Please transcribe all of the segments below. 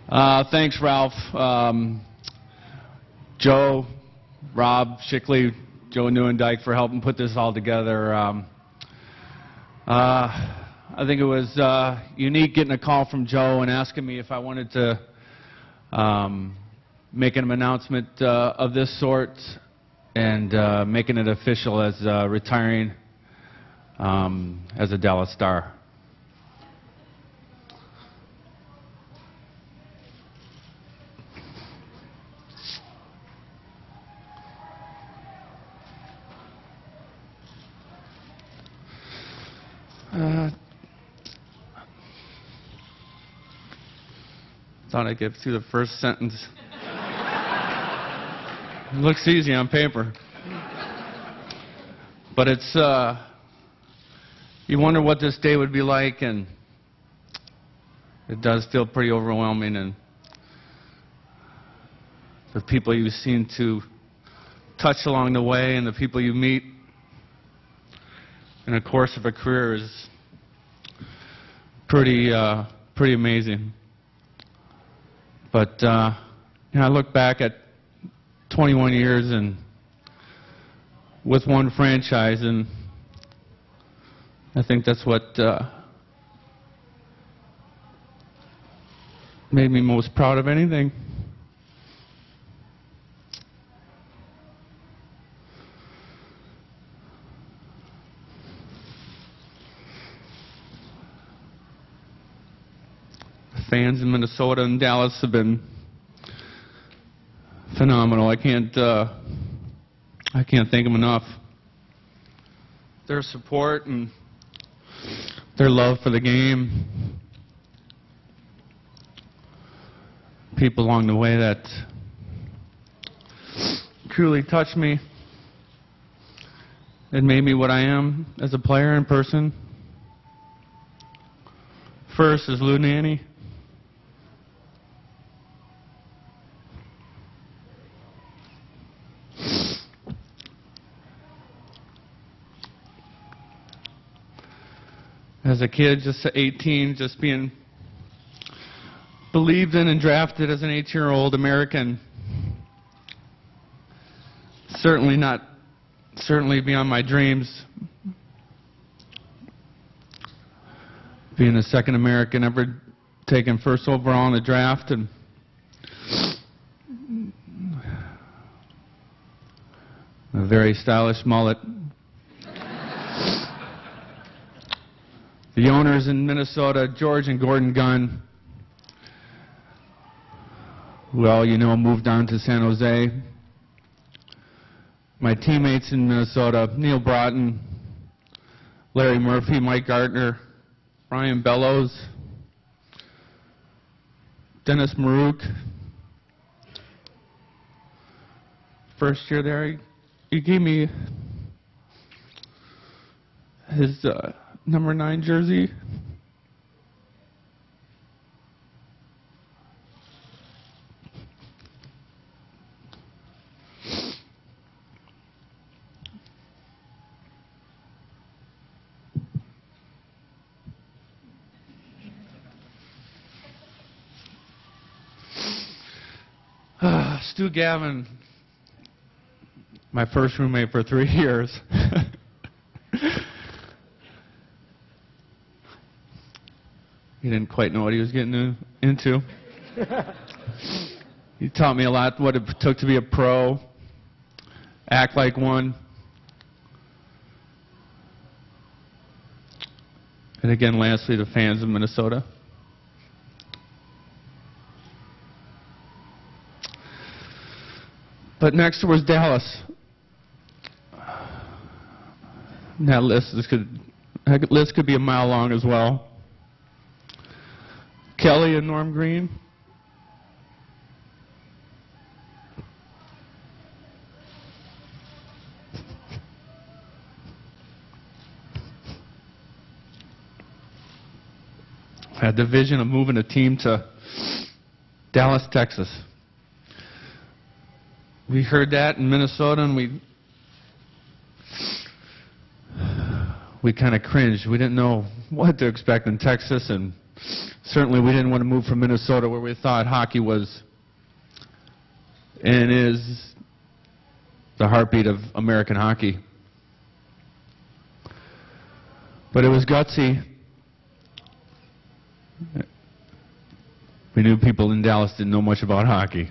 Thanks, Ralph. Joe, Rob, Shickley, Joe Newendike for helping put this all together. I think it was unique getting a call from Joe and asking me if I wanted to make an announcement of this sort and making it official as retiring as a Dallas Star. Thought I'd get through the first sentence. It looks easy on paper. But it's, you wonder what this day would be like, and it does feel pretty overwhelming. And the people you seem to touch along the way and the people you meet in the course of a career is pretty amazing. But I look back at 21 years and with one franchise, and I think that's what made me most proud of anything. Fans in Minnesota and Dallas have been phenomenal. I can't thank them enough. Their support and their love for the game. People along the way that truly touched me and made me what I am as a player and person. First is Lou Nanne. As a kid, just 18, just being believed in and drafted as an 18-year-old American. Certainly beyond my dreams. Being the second American ever taken first overall in the draft, and a very stylish mullet. The owners in Minnesota, George and Gordon Gunn, who all you know moved on to San Jose. My teammates in Minnesota, Neil Broughton, Larry Murphy, Mike Gartner, Brian Bellows, Dennis Marouk. First year there, he gave me his number 9 jersey. Stu Gavin, my first roommate for 3 years. He didn't quite know what he was getting into. He taught me a lot what it took to be a pro, act like one. And again, lastly, the fans of Minnesota. But next was Dallas. And that list could be a mile long as well. Kelly and Norm Green. Had the vision of moving a team to Dallas, Texas. We heard that in Minnesota, and we kind of cringed. We didn't know what to expect in Texas, and certainly we didn't want to move from Minnesota, where we thought hockey was and is the heartbeat of American hockey. But it was gutsy. We knew people in Dallas didn't know much about hockey.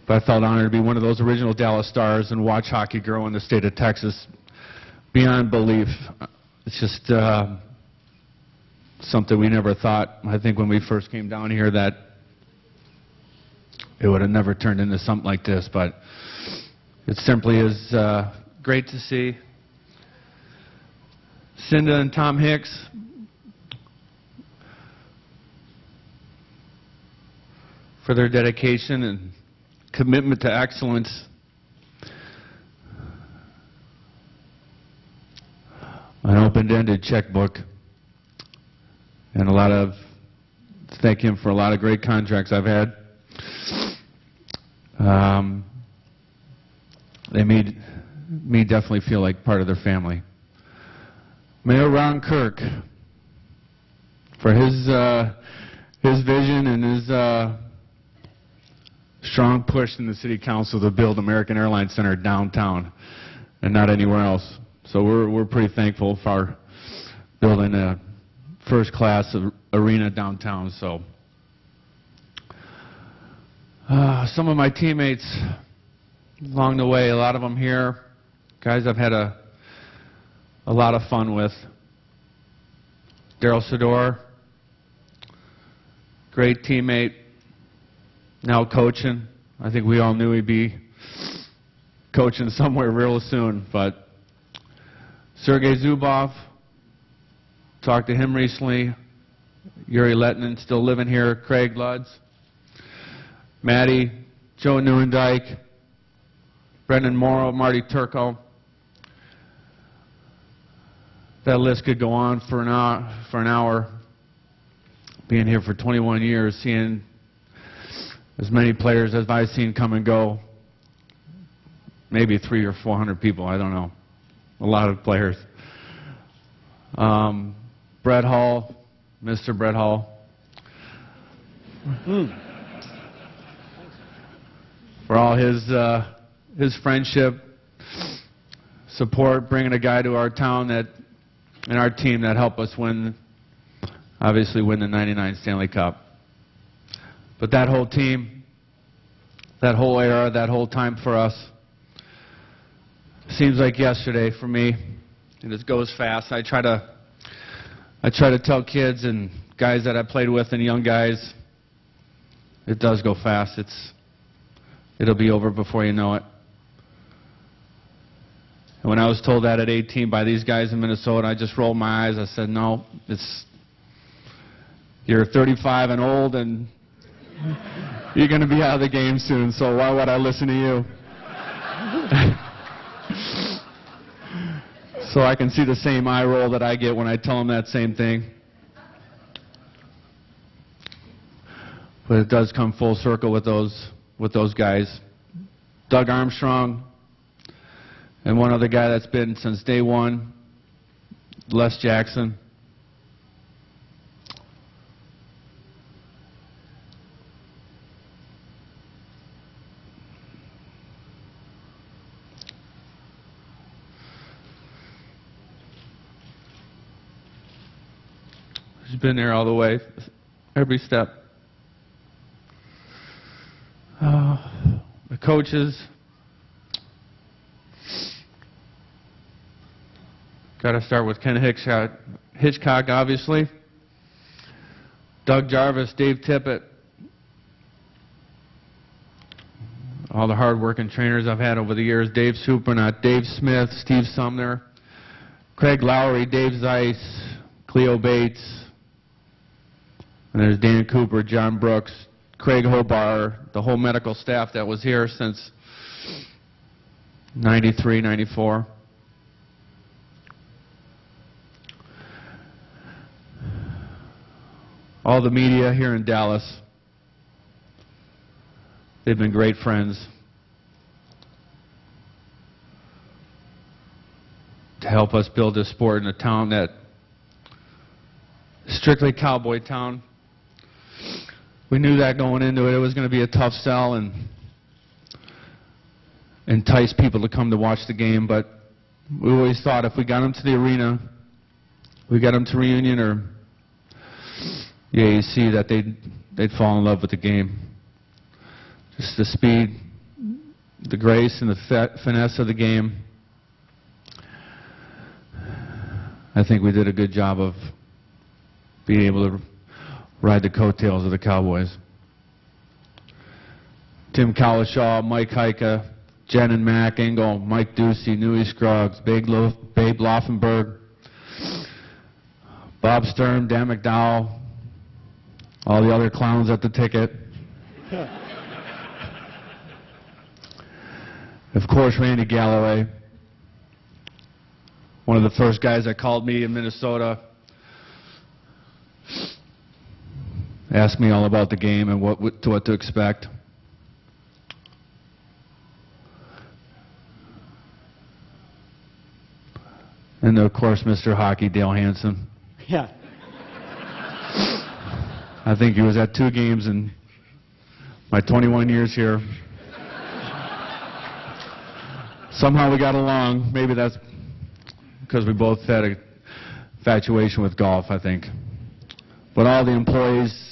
But I felt honored to be one of those original Dallas Stars and watch hockey grow in the state of Texas beyond belief. It's just something we never thought, I think when we first came down here, that it would have never turned into something like this. But it simply is great to see Cinda and Tom Hicks for their dedication and commitment to excellence. An open-ended checkbook, and thank him for a lot of great contracts I've had. They made me definitely feel like part of their family. Mayor Ron Kirk, for his vision and his strong push in the City Council to build American Airlines Center downtown and not anywhere else. So we're pretty thankful for building a first-class arena downtown. So some of my teammates along the way, a lot of them here, guys I've had a lot of fun with. Daryl Sador, great teammate, now coaching. I think we all knew he'd be coaching somewhere real soon. But Sergei Zubov, talked to him recently. Yuri Lettinen, still living here. Craig Ludz, Maddie, Joe Newendike, Brendan Morrow, Marty Turco. That list could go on for an hour. Being here for 21 years, seeing as many players as I've seen come and go. Maybe 300 or 400 people, I don't know. A lot of players. Brett Hall, Mr. Brett Hall. For all his friendship, support, bringing a guy to our town and our team that helped us obviously win the '99 Stanley Cup. But that whole team, that whole era, that whole time for us, seems like yesterday for me. And it goes fast. I try to tell kids and guys that I played with and young guys, it does go fast. It'll be over before you know it. And when I was told that at 18 by these guys in Minnesota, I just rolled my eyes. I said, no, you're 35 and old, and you're going to be out of the game soon, so why would I listen to you? So I can see the same eye roll that I get when I tell them that same thing. But it does come full circle with those guys. Doug Armstrong, and one other guy that's been since day one, Les Jackson. He's been there all the way, every step. The coaches, got to start with Ken Hitchcock, obviously. Doug Jarvis, Dave Tippett, all the hard-working trainers I've had over the years. Dave Supernut, Dave Smith, Steve Sumner, Craig Lowry, Dave Zeiss, Cleo Bates. And there's Dan Cooper, John Brooks, Craig Hobar, the whole medical staff that was here since '93, '94. All the media here in Dallas. They've been great friends. To help us build this sport in a town that strictly cowboy town. We knew that going into it. It was going to be a tough sell and entice people to come to watch the game, but we always thought if we got them to the arena, we got them to Reunion or the AAC, that they'd fall in love with the game. Just the speed, the grace, and the finesse of the game. I think we did a good job of being able to ride the coattails of the Cowboys. Tim Cowlishaw, Mike Heika, Jen and Mac Engel, Mike Ducey, Newey Scruggs, Babe Laufenberg, Bob Sturm, Dan McDowell, all the other clowns at the ticket. Of course, Randy Galloway, one of the first guys that called me in Minnesota, asked me all about the game and what to expect. And of course, Mr. Hockey, Dale Hansen. Yeah. I think he was at 2 games in my 21 years here. Somehow we got along. Maybe that's because we both had an infatuation with golf, I think. But all the employees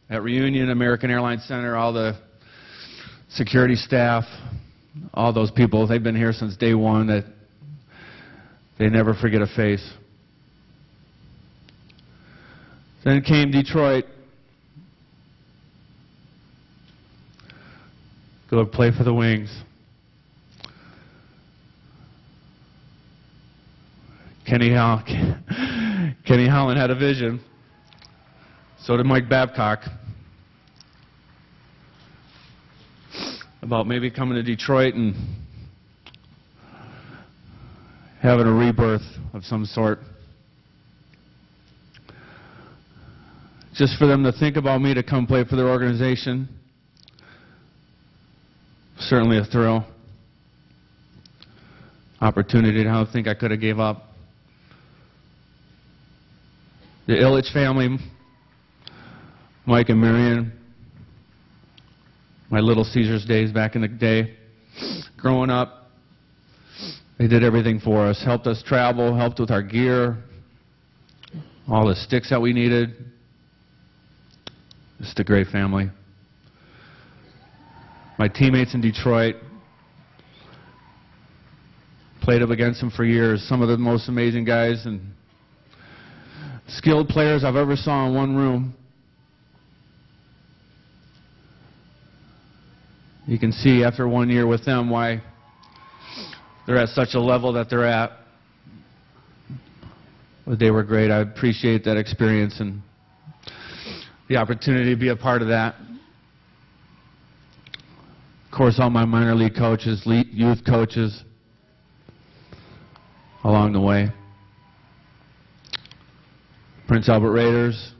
at Reunion, American Airlines Center, all the security staff, all those people, they've been here since day one. That they never forget a face. Then came Detroit. Go play for the Wings. Kenny Holland had a vision. So did Mike Babcock about maybe coming to Detroit and having a rebirth of some sort. Just for them to think about me to come play for their organization, certainly a thrill. Opportunity I don't think I could have gave up. The Illich family, Mike and Marion, my Little Caesars days back in the day, growing up, they did everything for us, helped us travel, helped with our gear, all the sticks that we needed. Just a great family. My teammates in Detroit, played up against them for years, some of the most amazing guys and skilled players I've ever saw in one room. You can see after 1 year with them why they're at such a level that they're at. But they were great. I appreciate that experience and the opportunity to be a part of that. Of course, all my minor league coaches, youth coaches along the way. Prince Albert Raiders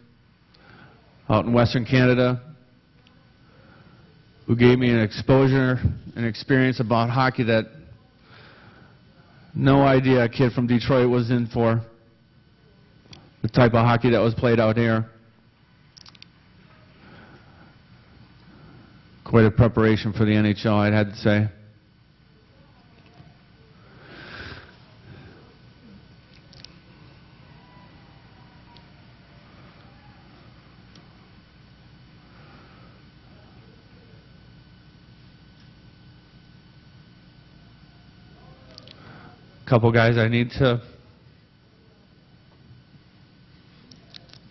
out in Western Canada, who gave me an exposure and experience about hockey that no idea a kid from Detroit was in for. The type of hockey that was played out here. Quite a preparation for the NHL, I'd have to say. Couple guys I need to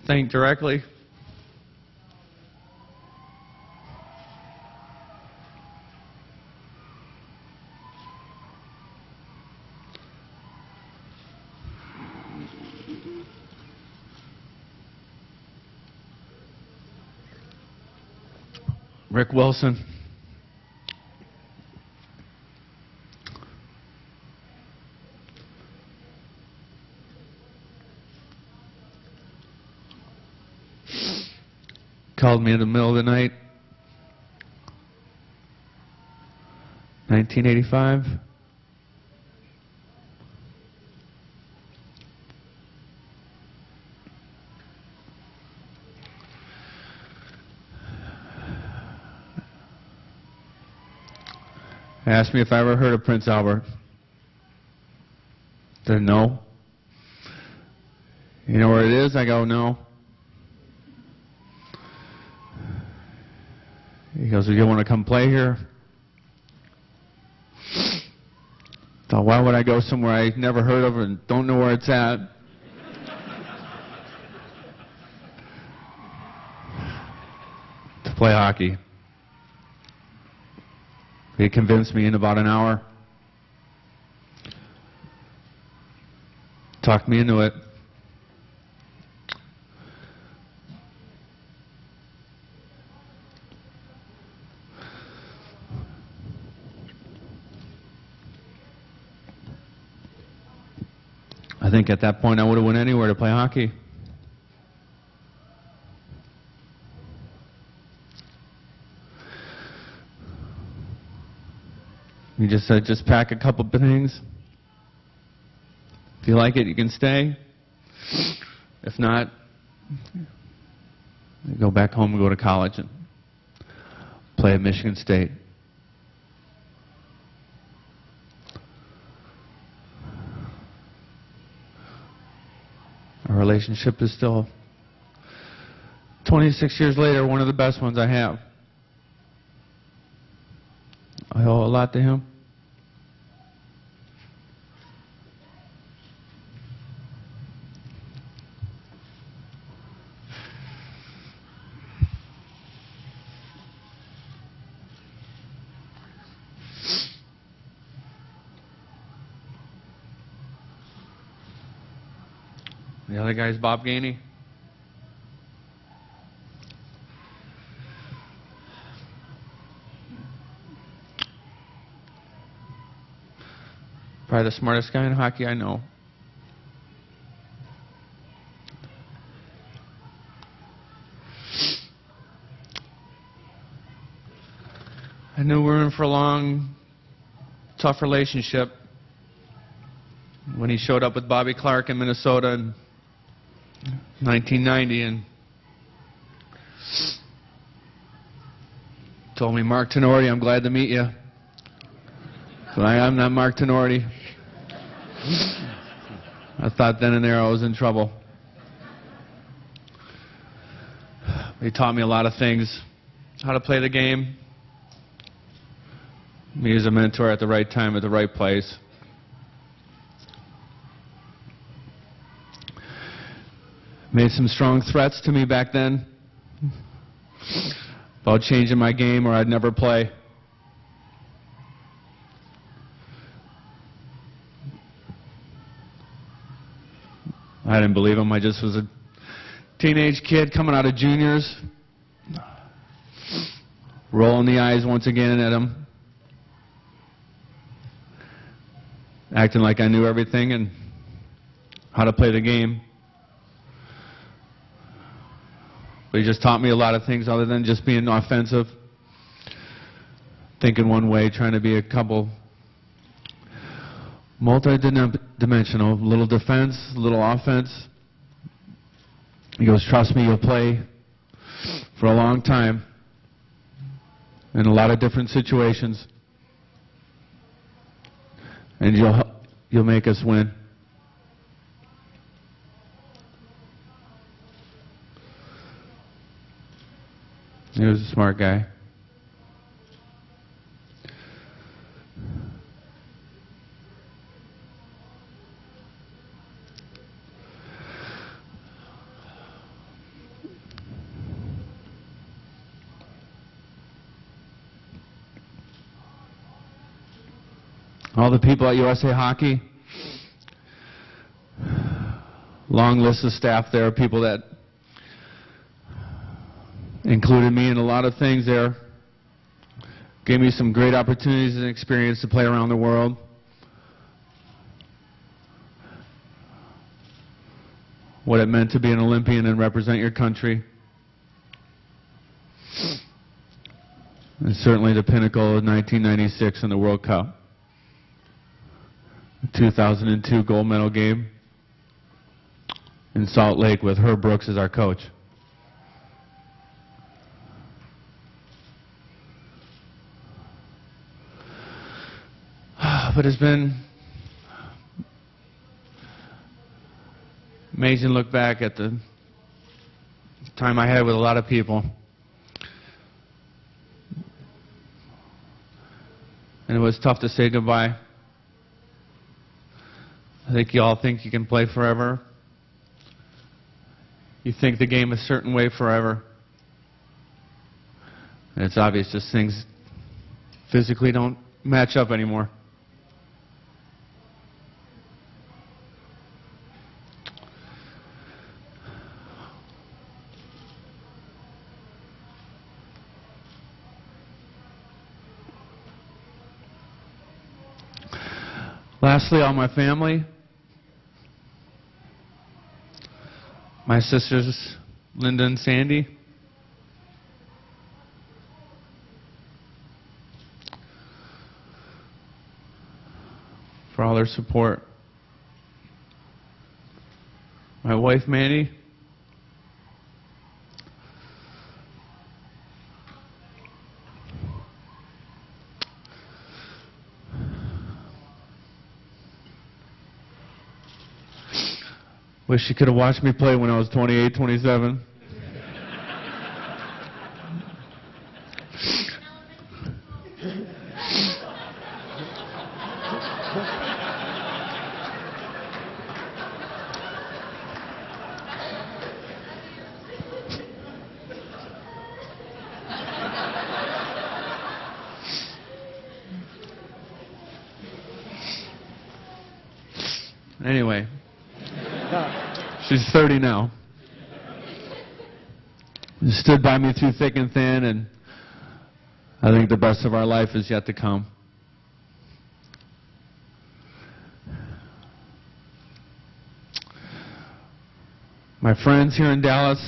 thank directly. Rick Wilson. Called me in the middle of the night, 1985. Asked me if I ever heard of Prince Albert. Said no. You know where it is? I go, no. He goes, well, you want to come play here? Thought, why would I go somewhere I never heard of and don't know where it's at? To play hockey. He convinced me in about an hour. Talked me into it. I think at that point I would have went anywhere to play hockey. He just said, just pack a couple things. If you like it, you can stay. If not, you go back home and go to college and play at Michigan State. Our relationship is still, 26 years later, one of the best ones I have. I owe a lot to him. The other guy's Bob Gainey. Probably the smartest guy in hockey I know. I knew we were in for a long, tough relationship when he showed up with Bobby Clark in Minnesota in 1990 and told me, Mark Tenorti, I'm glad to meet you. So I'm not Mark Tenorti. I thought then and there I was in trouble. He taught me a lot of things, how to play the game, me as a mentor at the right time, at the right place. Made some strong threats to me back then about changing my game or I'd never play. I didn't believe him. I just was a teenage kid coming out of juniors, rolling the eyes once again at him, acting like I knew everything and how to play the game. But he just taught me a lot of things other than just being offensive, thinking one way, trying to be a couple multi-dimensional, a little defense, a little offense. He goes, trust me, you'll play for a long time in a lot of different situations, and you'll make us win. He was a smart guy. All the people at USA Hockey, long list of staff there, people that included me in a lot of things there. Gave me some great opportunities and experience to play around the world. What it meant to be an Olympian and represent your country. And certainly the pinnacle of 1996 in the World Cup. The 2002 gold medal game in Salt Lake with Herb Brooks as our coach. But it's been amazing to look back at the time I had with a lot of people. And it was tough to say goodbye. I think you all think you can play forever. You think the game a certain way forever. And it's obvious just things physically don't match up anymore. Lastly, all my family, my sisters Linda and Sandy, for all their support. My wife Mandy, wish she could have watched me play when I was 28, 27. Anyway, she's 30 now. Stood by me through thick and thin, and I think the best of our life is yet to come. My friends here in Dallas,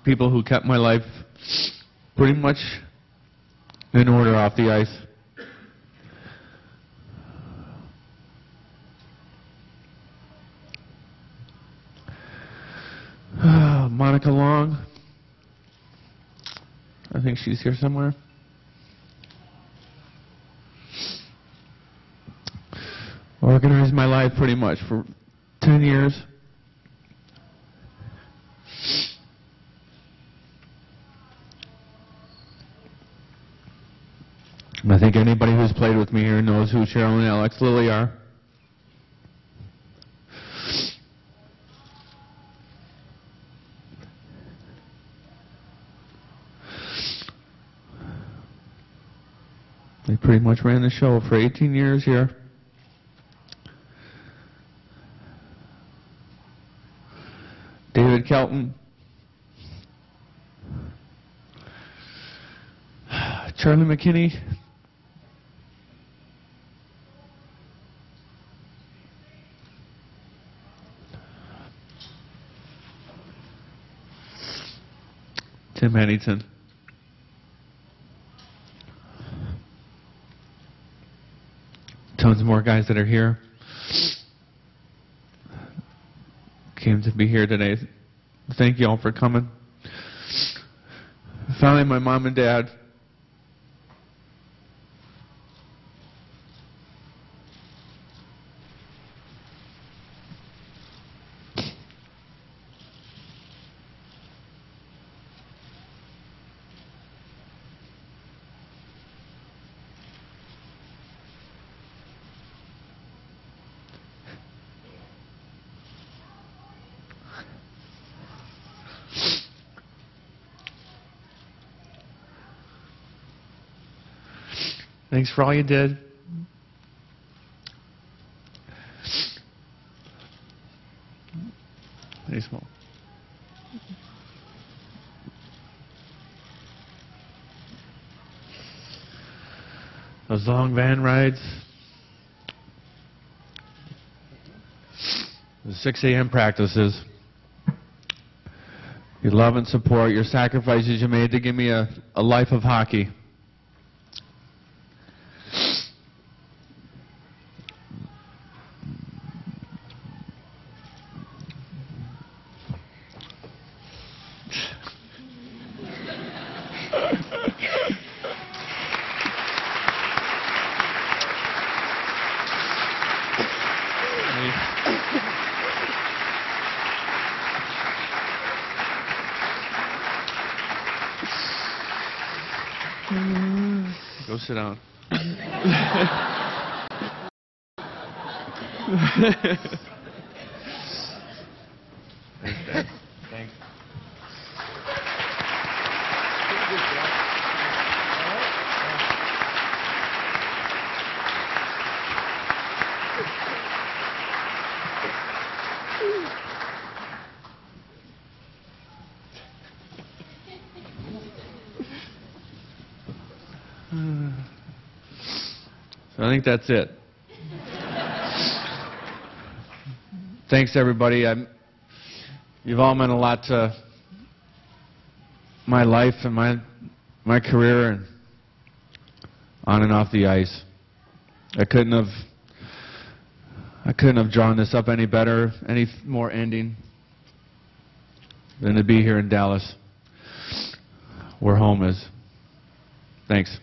people who kept my life pretty much in order off the ice. Monica Long, I think she's here somewhere. Organized my life pretty much for 10 years. I think anybody who's played with me here knows who Cheryl and Alex Lilly are. They pretty much ran the show for 18 years here. David Kelton, Charlie McKinney, Tim Hennington, tons more guys that are here. Came to be here today. Thank you all for coming. Finally, my mom and dad. Thanks for all you did. Hey, small. Those long van rides. the 6 a.m. practices, your love and support, your sacrifices you made to give me a life of hockey. Go sit down. Thanks, Dad. Thanks. So I think that's it. Thanks, everybody. You've all meant a lot to my life and my career and on and off the ice. I couldn't have drawn this up any better, any more ending than to be here in Dallas, where home is. Thanks.